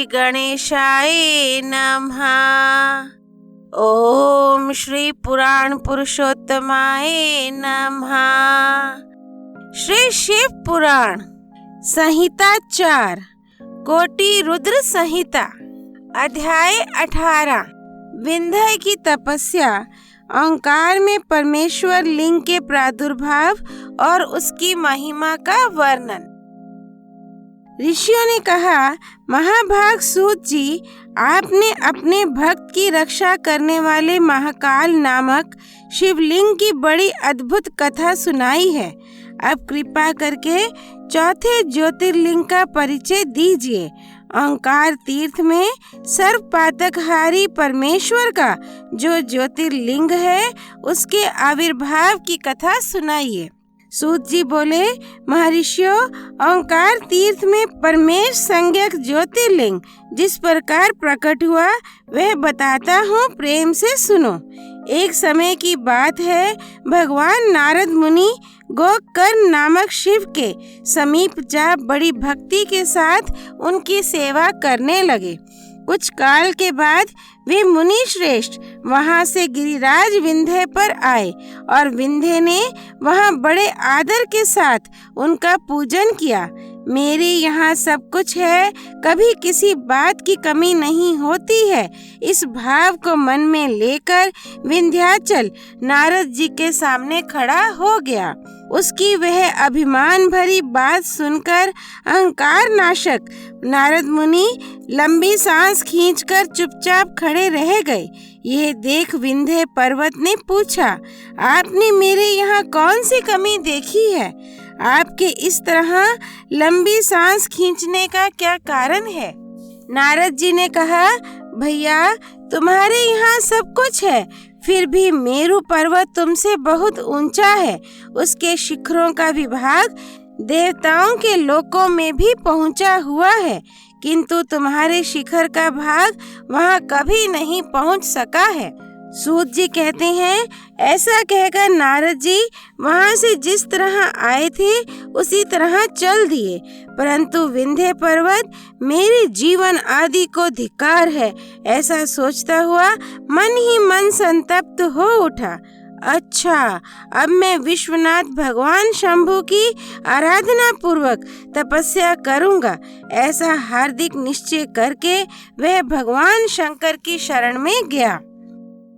श्री गणेशाय नमः। ओम श्री पुराण पुरुषोत्तमाय नमः। श्री शिव पुराण संहिता 4 कोटि रुद्र संहिता अध्याय 18 विंध्य की तपस्या। ओंकार में परमेश्वर लिंग के प्रादुर्भाव और उसकी महिमा का वर्णन। ऋषियों ने कहा, महाभाग सूत जी, आपने अपने भक्त की रक्षा करने वाले महाकाल नामक शिवलिंग की बड़ी अद्भुत कथा सुनाई है। अब कृपा करके चौथे ज्योतिर्लिंग का परिचय दीजिए। ओंकार तीर्थ में सर्वपातकहारी परमेश्वर का जो ज्योतिर्लिंग है, उसके आविर्भाव की कथा सुनाइए। सूत जी बोले, महर्षियों, ओंकार तीर्थ में परमेश संज्ञक ज्योतिर्लिंग जिस प्रकार प्रकट हुआ वह बताता हूँ, प्रेम से सुनो। एक समय की बात है, भगवान नारद मुनि गोकर्ण नामक शिव के समीप जा बड़ी भक्ति के साथ उनकी सेवा करने लगे। कुछ काल के बाद वे मुनि श्रेष्ठ वहां से गिरिराज विंध्य पर आए और विंध्य ने वहां बड़े आदर के साथ उनका पूजन किया। मेरे यहाँ सब कुछ है, कभी किसी बात की कमी नहीं होती है, इस भाव को मन में लेकर विंध्याचल नारद जी के सामने खड़ा हो गया। उसकी वह अभिमान भरी बात सुनकर अहंकार नाशक नारद मुनि लंबी सांस खींचकर चुपचाप खड़े रह गए। यह देख विंध्य पर्वत ने पूछा, आपने मेरे यहाँ कौन सी कमी देखी है? आपके इस तरह लंबी सांस खींचने का क्या कारण है? नारद जी ने कहा, भैया, तुम्हारे यहाँ सब कुछ है, फिर भी मेरु पर्वत तुमसे बहुत ऊंचा है। उसके शिखरों का विभाग देवताओं के लोकों में भी पहुंचा हुआ है, किंतु तुम्हारे शिखर का भाग वहां कभी नहीं पहुंच सका है। सूत जी कहते हैं, ऐसा कहकर नारद जी वहां से जिस तरह आए थे उसी तरह चल दिए, परंतु विंध्य पर्वत मेरे जीवन आदि को धिक्कार है, ऐसा सोचता हुआ मन ही मन संतप्त हो उठा। अच्छा, अब मैं विश्वनाथ भगवान शंभु की आराधना पूर्वक तपस्या करूंगा, ऐसा हार्दिक निश्चय करके वह भगवान शंकर की शरण में गया।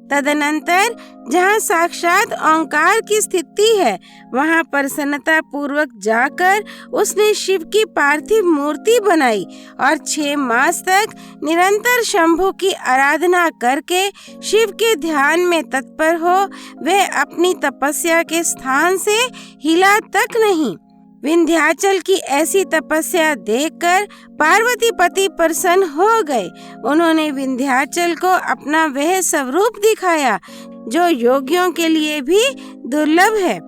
तदनंतर जहाँ साक्षात ओंकार की स्थिति है, वहाँ प्रसन्नता पूर्वक जाकर उसने शिव की पार्थिव मूर्ति बनाई और 6 मास तक निरंतर शंभु की आराधना करके शिव के ध्यान में तत्पर हो वह अपनी तपस्या के स्थान से हिला तक नहीं। विंध्याचल की ऐसी तपस्या देखकर पार्वती पति प्रसन्न हो गए। उन्होंने विंध्याचल को अपना वह स्वरूप दिखाया जो योगियों के लिए भी दुर्लभ है।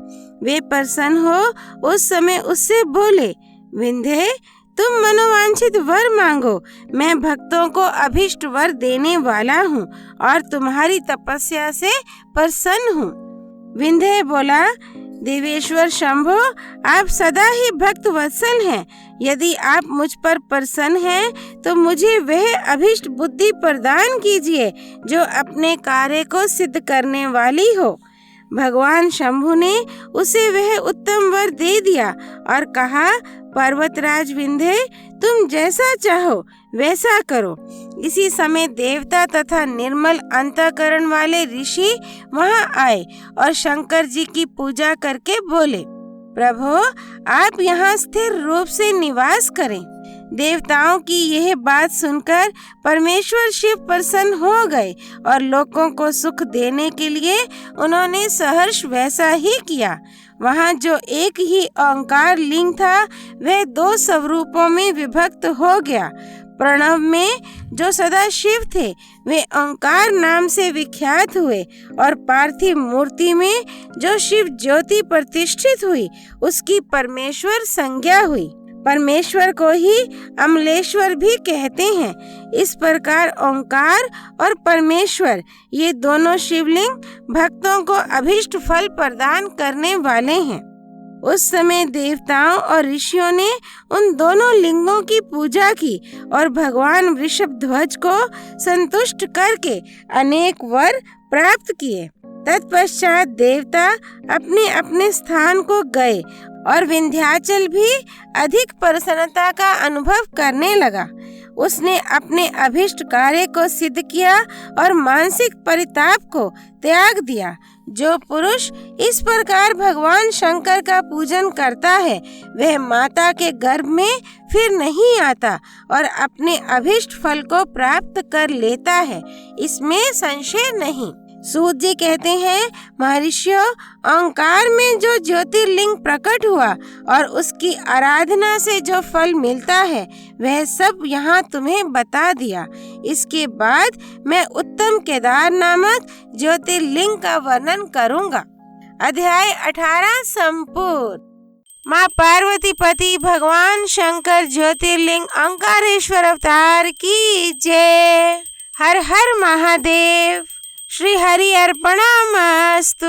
वे प्रसन्न हो उस समय उससे बोले, विंध्य, तुम मनोवांछित वर मांगो, मैं भक्तों को अभिष्ट वर देने वाला हूँ और तुम्हारी तपस्या से प्रसन्न हूँ। विंध्य बोला, देवेश्वर शंभो, आप सदा ही भक्त वत्सल हैं। यदि आप मुझ पर प्रसन्न हैं तो मुझे वह अभिष्ट बुद्धि प्रदान कीजिए जो अपने कार्य को सिद्ध करने वाली हो। भगवान शंभु ने उसे वह उत्तम वर दे दिया और कहा, पर्वतराज विंध्य, तुम जैसा चाहो वैसा करो। इसी समय देवता तथा निर्मल अंतःकरण वाले ऋषि वहां आए और शंकर जी की पूजा करके बोले, प्रभु, आप यहाँ स्थिर रूप से निवास करें। देवताओं की यह बात सुनकर परमेश्वर शिव प्रसन्न हो गए और लोगों को सुख देने के लिए उन्होंने सहर्ष वैसा ही किया। वहाँ जो एक ही ओंकार लिंग था वह 2 स्वरूपों में विभक्त हो गया। प्रणव में जो सदा शिव थे वे ओंकार नाम से विख्यात हुए और पार्थिव मूर्ति में जो शिव ज्योति प्रतिष्ठित हुई उसकी परमेश्वर संज्ञा हुई। परमेश्वर को ही अमलेश्वर भी कहते हैं। इस प्रकार ओंकार और परमेश्वर ये दोनों शिवलिंग भक्तों को अभिष्ट फल प्रदान करने वाले हैं। उस समय देवताओं और ऋषियों ने उन दोनों लिंगों की पूजा की और भगवान वृषभध्वज को संतुष्ट करके अनेक वर प्राप्त किए। तत्पश्चात देवता अपने अपने स्थान को गए और विंध्याचल भी अधिक प्रसन्नता का अनुभव करने लगा। उसने अपने अभिष्ट कार्य को सिद्ध किया और मानसिक परिताप को त्याग दिया। जो पुरुष इस प्रकार भगवान शंकर का पूजन करता है वह माता के गर्भ में फिर नहीं आता और अपने अभिष्ट फल को प्राप्त कर लेता है, इसमें संशय नहीं। सूत जी कहते हैं, महर्षियों, ओंकार में जो ज्योतिर्लिंग प्रकट हुआ और उसकी आराधना से जो फल मिलता है वह सब यहाँ तुम्हें बता दिया। इसके बाद मैं उत्तम केदार नामक ज्योतिर्लिंग का वर्णन करूँगा। अध्याय 18 संपूर्ण। माँ पार्वती पति भगवान शंकर ज्योतिर्लिंग ओंकारेश्वर अवतार की जय। हर हर महादेव। श्री हरि अर्पणमस्तु।